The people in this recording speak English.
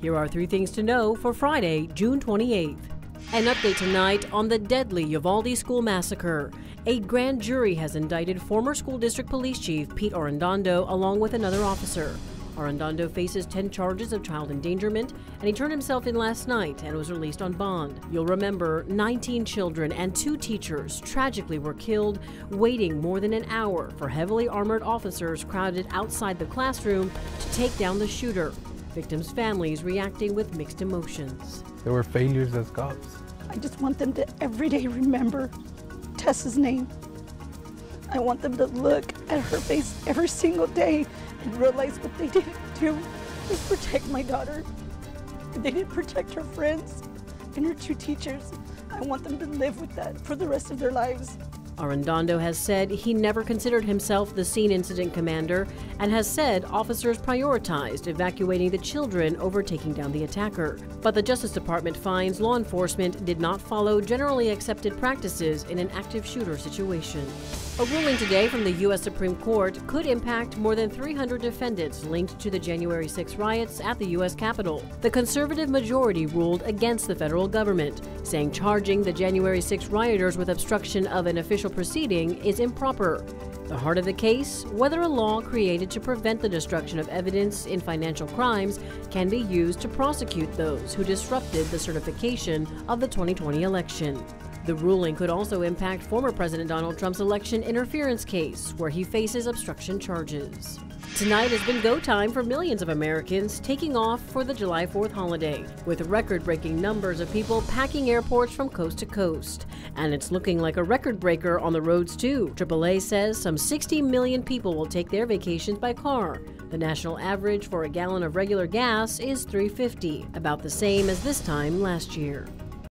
Here are 3 things to know for Friday, June 28th. An update tonight on the deadly Uvalde school massacre. A grand jury has indicted former school district police chief Pete Arredondo along with another officer. Arredondo faces 10 charges of child endangerment, and he turned himself in last night and was released on bond. You'll remember 19 children and 2 teachers tragically were killed, waiting more than an hour for heavily armored officers crowded outside the classroom to take down the shooter. Victims' families reacting with mixed emotions. They were failures as cops. I just want them to every day remember Tessa's name. I want them to look at her face every single day and realize what they didn't do was protect my daughter. They didn't protect her friends and her 2 teachers. I want them to live with that for the rest of their lives. Arredondo has said he never considered himself the scene incident commander and has said officers prioritized evacuating the children over taking down the attacker. But the Justice Department finds law enforcement did not follow generally accepted practices in an active shooter situation. A ruling today from the U.S. Supreme Court could impact more than 300 defendants linked to the January 6 riots at the U.S. Capitol. The conservative majority ruled against the federal government, saying charging the January 6 rioters with obstruction of an official proceeding is improper. The heart of the case, whether a law created to prevent the destruction of evidence in financial crimes can be used to prosecute those who disrupted the certification of the 2020 election. The ruling could also impact former President Donald Trump's election interference case, where he faces obstruction charges. Tonight has been go time for millions of Americans taking off for the July 4th holiday, with record-breaking numbers of people packing airports from coast to coast. And it's looking like a record breaker on the roads too. AAA says some 60 million people will take their vacations by car. The national average for a gallon of regular gas is $3.50, about the same as this time last year.